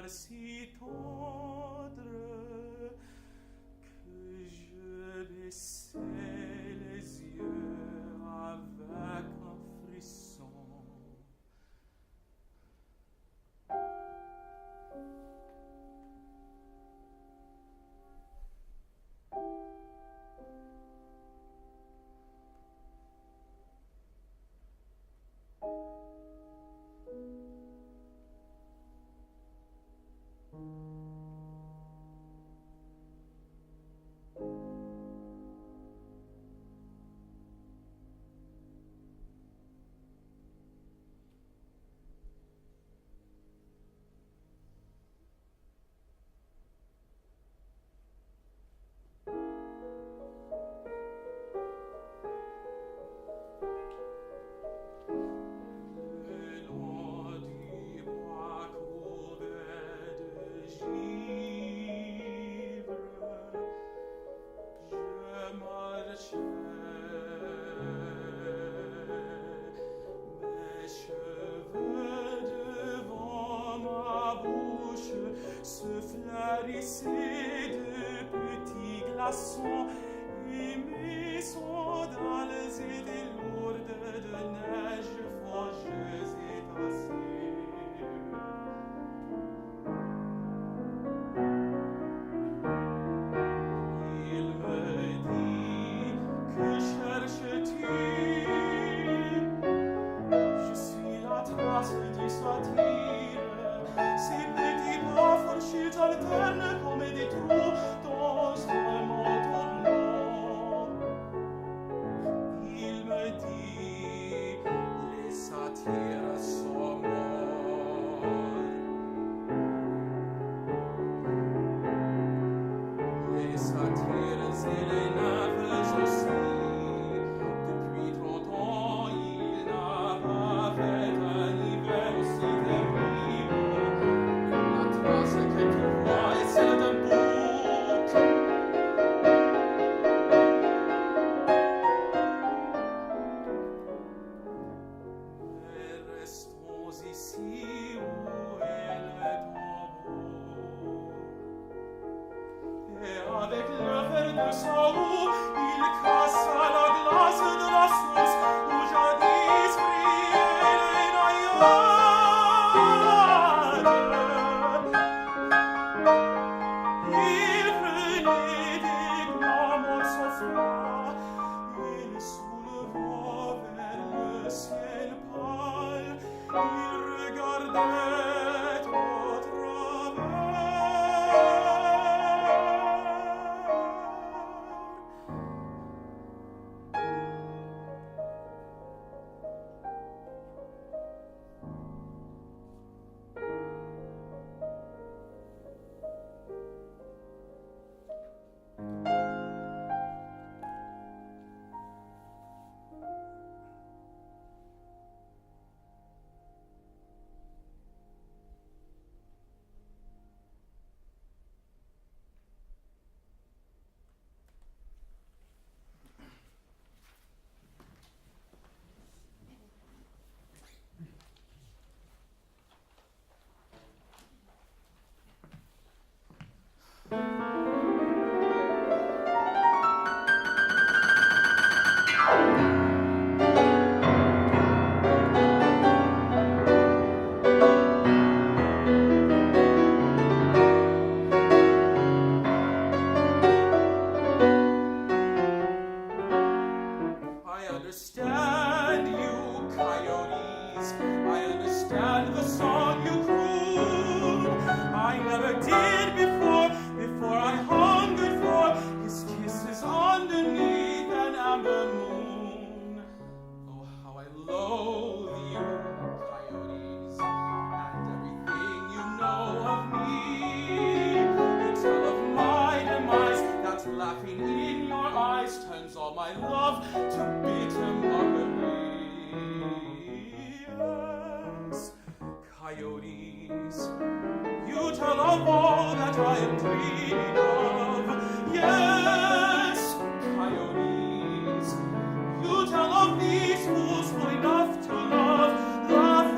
Si tendre que je baissais les yeux avec un frisson. glissait de petits glaçons et mes sandales étaient lourdes de neige fangeuse et tassée. Il me dit, que cherches-tu? Je suis la trace du satire. Ces petits pas fourchus alternent comme des trous dans un manteau blanc. Il me dit, les satires sont morts. Les satires et les nymphes aussi. Depuis 30 ans, il n'a pas fait un hiver aussi terrible. La trace que tu vois est celle d'un bouc. Mais restons ici où est le tombeau. Et avec le verre de sa roue, il cassa la glace de la source où jadis brillaient les naïades. Il prenait des grands morceaux froids et les soulevant vers le ciel pâle, il regardait au travers. I understand you, coyotes. I understand the song you croon. I never did before I hungered for his kisses underneath an amber moon. Oh, how I loathe you, coyotes, and everything you know of me. You tell of my demise, that laughing in your eyes turns all my love to bitter mockery. Yes, coyotes, you tell of all that I am dreaming of. Yes, coyotes, you tell of these fools full enough to love. Laugh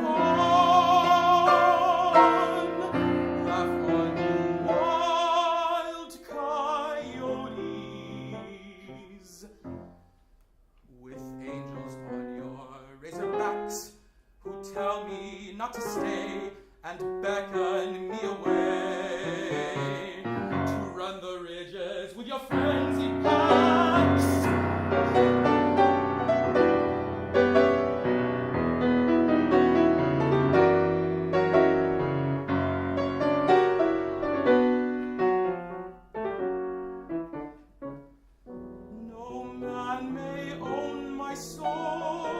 on, you wild coyotes. With angels on your razorbacks who tell me not to stay and beckon me away to run the ridges with your frenzied packs. No man may own my soul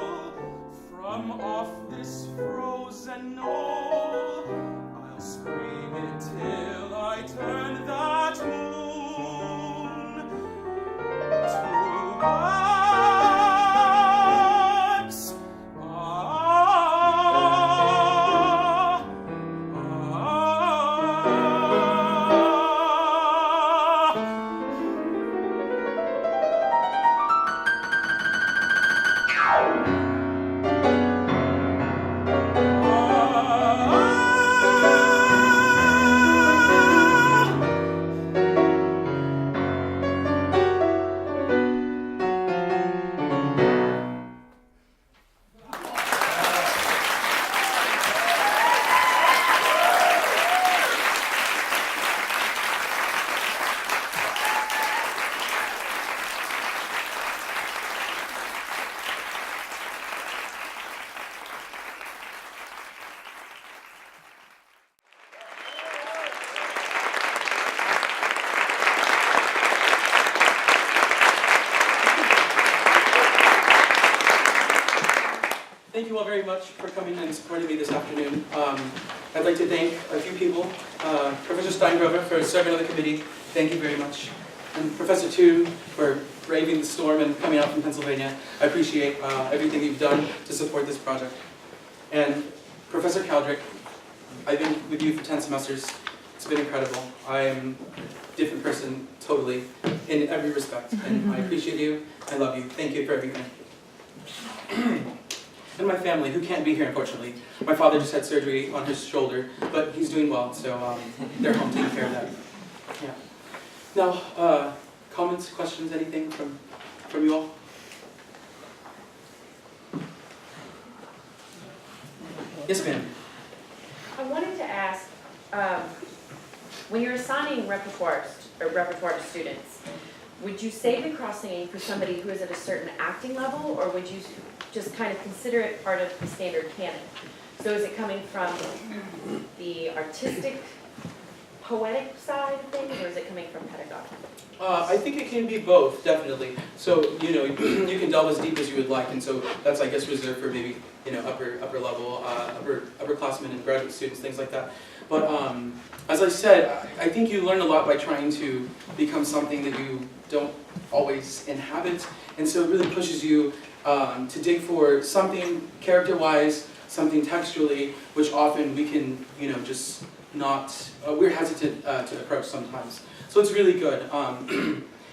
from off this frozen knoll. I'll scream it all very much for coming and supporting me this afternoon. I'd like to thank a few people. Professor Steingrover for serving on the committee. Thank you very much. And Professor Tu for braving the storm and coming out from Pennsylvania. I appreciate everything you've done to support this project. And Professor Kaldrick, I've been with you for 10 semesters. It's been incredible. I am a different person, totally, in every respect. And I appreciate you. I love you. Thank you for everything. And my family, who can't be here, unfortunately. My father just had surgery on his shoulder, but he's doing well, so they're home taking care of that. Yeah. Now, comments, questions, anything from you all? Yes, ma'am. I wanted to ask, when you're assigning repertoire to students, would you save the cross-singing for somebody who is at a certain acting level, or would you just kind of consider it part of the standard canon? So is it coming from the artistic, poetic side of things, or is it coming from pedagogical? I think it can be both, definitely. So, you know, you can delve as deep as you would like, and so that's, I guess, reserved for maybe, you know, upper level, upperclassmen and graduate students, things like that. But as I said, I think you learn a lot by trying to become something that you don't always inhabit, and so it really pushes you to dig for something character-wise, something textually, which often we can, you know, just not, we're hesitant to approach sometimes. So it's really good,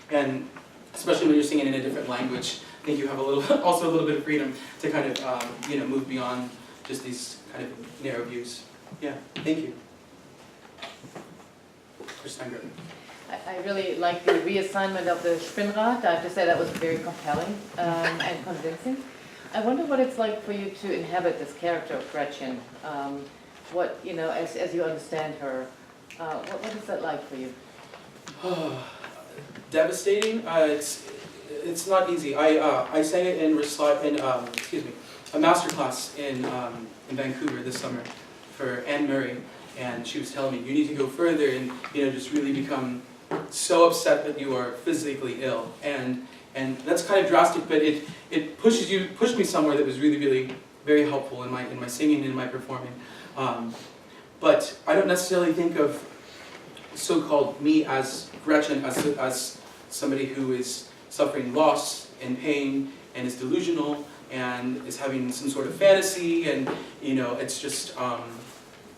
and especially when you're singing in a different language, I think you have also a little bit of freedom to kind of, you know, move beyond just these kind of narrow views. Yeah, thank you. I really like the reassignment of the Spinnrad. I have to say that was very compelling and convincing. I wonder what it's like for you to inhabit this character of Gretchen. What, you know, as you understand her, what is that like for you? Devastating. It's not easy. I sang it in a master class in Vancouver this summer for Anne Murray, and she was telling me you need to go further and, you know, just really become so upset that you are physically ill, and that's kind of drastic, but it pushed me somewhere that was really very helpful in my singing and in my performing. But I don't necessarily think of so-called me as Gretchen as somebody who is suffering loss and pain and is delusional and is having some sort of fantasy, and, you know, it's just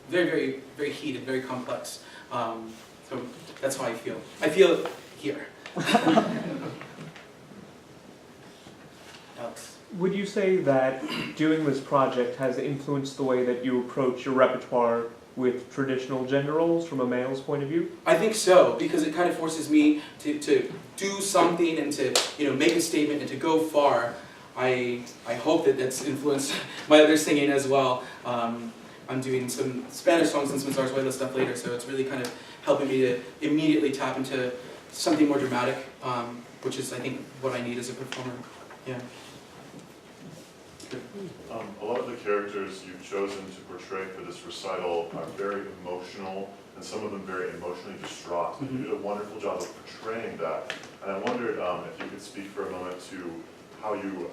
very heated, very complex. So that's how I feel. I feel it here. Alex. Would you say that doing this project has influenced the way that you approach your repertoire with traditional gender roles from a male's point of view? I think so, because it kind of forces me to do something and to, you know, make a statement and to go far. I hope that that's influenced my other singing as well. I'm doing some Spanish songs and some Zarzuela stuff later, so it's really kind of helping me to immediately tap into something more dramatic, which is, I think, what I need as a performer. Yeah. A lot of the characters you've chosen to portray for this recital are very emotional, and some of them very emotionally distraught. And you did a wonderful job of portraying that. And I wondered if you could speak for a moment to how you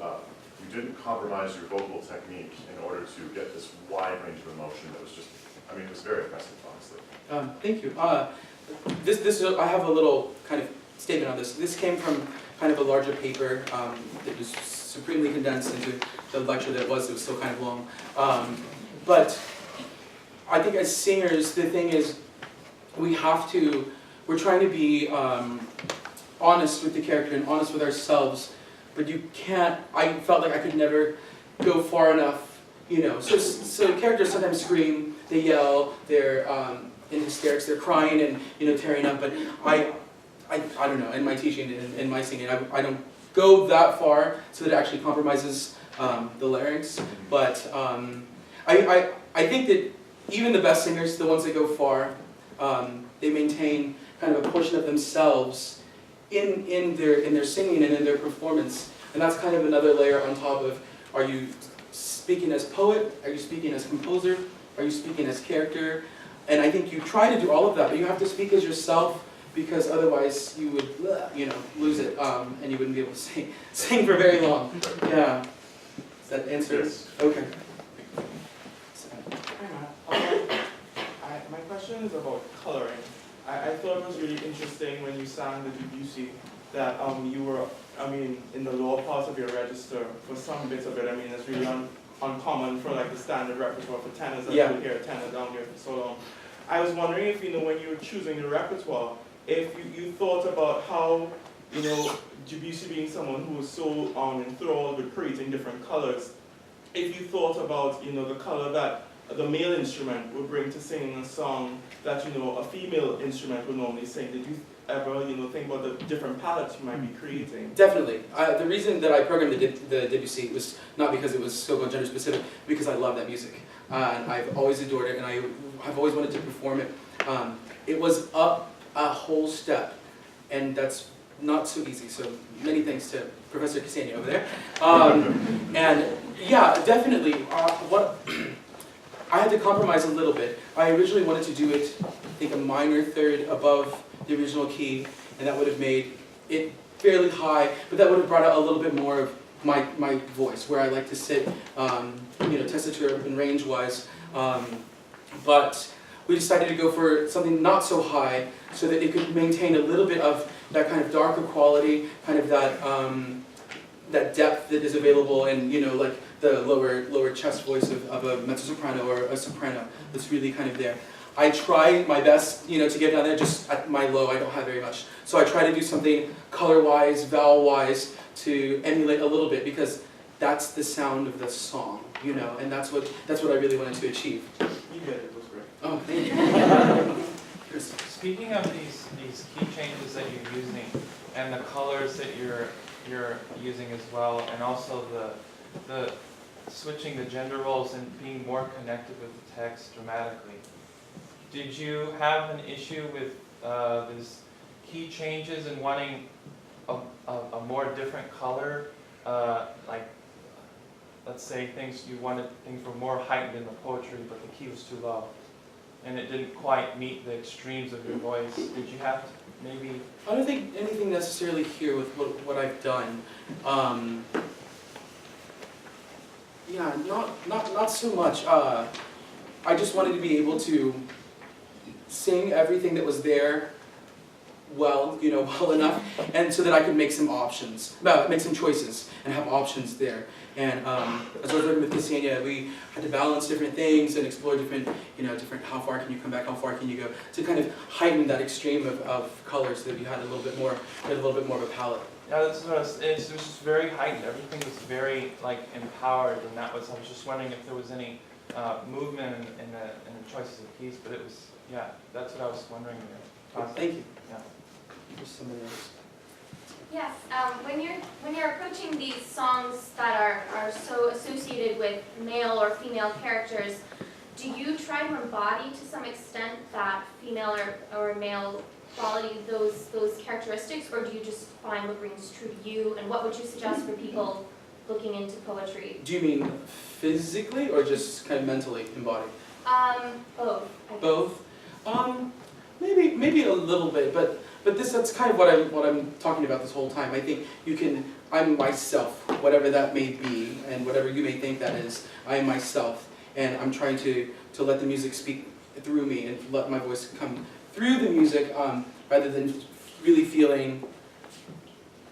didn't compromise your vocal technique in order to get this wide range of emotion that was just, I mean, it was very impressive, honestly. Thank you. I have a little kind of statement on this. This came from kind of a larger paper that was supremely condensed into the lecture that it was still kind of long. But I think as singers, the thing is, we're trying to be honest with the character and honest with ourselves, but you can't, I felt like I could never go far enough, you know. So characters sometimes scream, they yell, they're in hysterics, they're crying and, you know, tearing up, but I don't know, in my teaching and in my singing, I don't go that far so that it actually compromises the larynx. But I think that even the best singers, the ones that go far, they maintain kind of a portion of themselves in their singing and in their performance. And that's kind of another layer on top of, are you speaking as poet? Are you speaking as composer? Are you speaking as character? And I think you try to do all of that, but you have to speak as yourself, because otherwise you would, you know, lose it, and you wouldn't be able to sing for very long. Yeah. Does that answer? Yes. Okay. My question is about coloring. I thought it was really interesting when you sang the Debussy that you were, in the lower parts of your register for some bits of it. It's really uncommon for like the standard repertoire for tenors, and Yeah. you hear a tenor down here for so long. I was wondering if, when you were choosing the repertoire, if you thought about how, Debussy being someone who was so enthralled with creating different colors, if you thought about, the color that the male instrument would bring to singing a song that, a female instrument would normally sing. Did you ever, think about the different palettes you might be creating? Definitely. The reason that I programmed the Debussy was not because it was so-called gender specific, because I love that music. And I've always adored it, and I've always wanted to perform it. It was up a whole step, and that's not so easy. So many thanks to Professor Ksenia over there. And yeah, definitely. What I had to compromise a little bit. I originally wanted to do it, I think, a minor third above the original key, and that would have made it fairly high, but that would have brought out a little bit more of my voice, where I like to sit, tessiture and range-wise. But we decided to go for something not so high, so that it could maintain a little bit of that kind of darker quality, kind of that depth that is available in, like the lower chest voice of a mezzo-soprano or a soprano that's really kind of there. I try my best, to get down there. Just at my low, I don't have very much. So I try to do something color-wise, vowel-wise, to emulate a little bit, because that's the sound of the song, and that's what I really wanted to achieve. You did it. It was great. Oh, thank you. Speaking of these key changes that you're using, and the colors that you're using as well, and also the switching the gender roles and being more connected with the text dramatically. Did you have an issue with these key changes and wanting a more different color? Like, let's say you wanted things were more heightened in the poetry, but the key was too low, and it didn't quite meet the extremes of your voice. Did you have to maybe? I don't think anything necessarily here with what I've done. Yeah, not so much. I just wanted to be able to sing everything that was there well enough, and so that I could make some choices and have options there. And as I was working with Ksenia, we had to balance different things and explore different how far can you come back, how far can you go, to kind of heighten that extreme of colors, so that you had a little bit more of a palette. Yeah, that's what it was just very heightened. Everything was very empowered, and I was just wondering if there was any movement in the choices of keys, but it was, that's what I was wondering there. Thank you. Yeah. Here's some of those. Yes, when you're approaching these songs that are so associated with male or female characters, do you try to embody to some extent that female or male quality, those characteristics, or do you just find what rings true to you? And what would you suggest for people looking into poetry? Do you mean physically or just kind of mentally embodied? Both. Both. Maybe a little bit, but that's kind of what I'm talking about this whole time. I think I'm myself, whatever that may be, and whatever you may think that is. I am myself, and I'm trying to let the music speak through me and let my voice come through the music, rather than really feeling,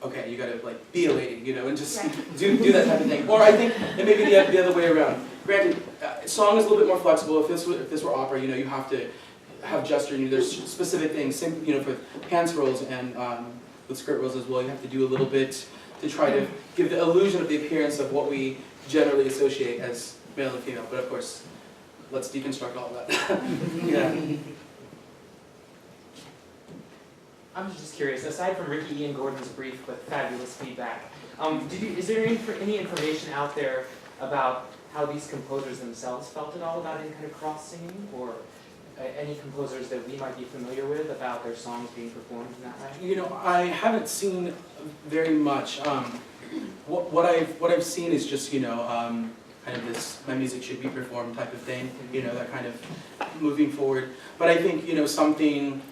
okay, you gotta be a lady, and just do that type of thing. Or I think it may be the other way around. Granted, song is a little bit more flexible. If this were opera, you have to have gesture. There's specific things, for pants rolls and with skirt rolls as well. You have to do a little bit to try to give the illusion of the appearance of what we generally associate as male and female. But of course, let's deconstruct all of that. Yeah. I'm just curious, aside from Ricky Ian Gordon's brief with fabulous feedback, is there any information out there about how these composers themselves felt at all about any kind of cross-singing, or any composers that we might be familiar with about their songs being performed in that way? I haven't seen very much. What I've seen is just kind of this my music should be performed type of thing. That kind of moving forward. But I think something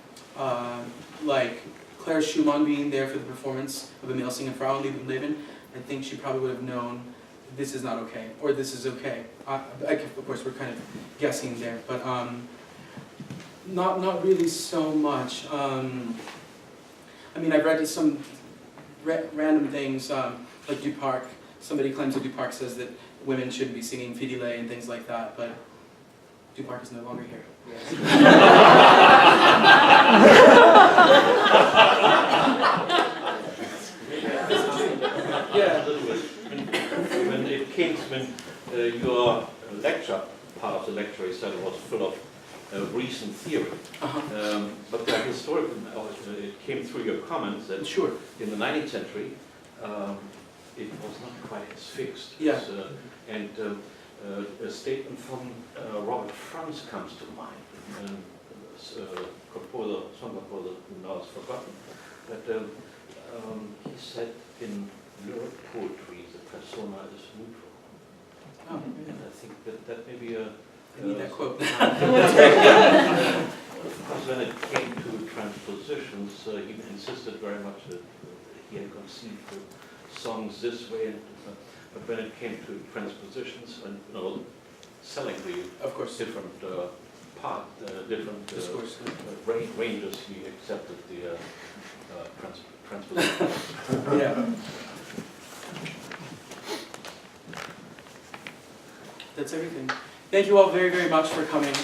like Claire Schumann being there for the performance of Emil singing Frauenleben, I think she probably would have known this is not okay, or this is okay. Of course, we're kind of guessing there, but not really so much. I mean, I've read some random things, like Duparc. Somebody claims that Duparc says that women shouldn't be singing Fidele and things like that, but Duparc is no longer here. Yeah. When it came, when your lecture, part of the lecture, you said it was full of recent theory. But the historical, it came through your comments that Sure. in the 19th century, it was not quite as fixed. Yeah. And a statement from Robert Franz comes to mind, composer, song composer who now is forgotten, but he said in lyric poetry the persona is neutral. Oh, And I think that may be a... I need that quote. Because when it came to transpositions, he insisted very much that he had conceived the songs this way, but when it came to transpositions and selling the Of course. different different Discourse. ranges, he accepted the transposition. Yeah. That's everything. Thank you all very, very much for coming.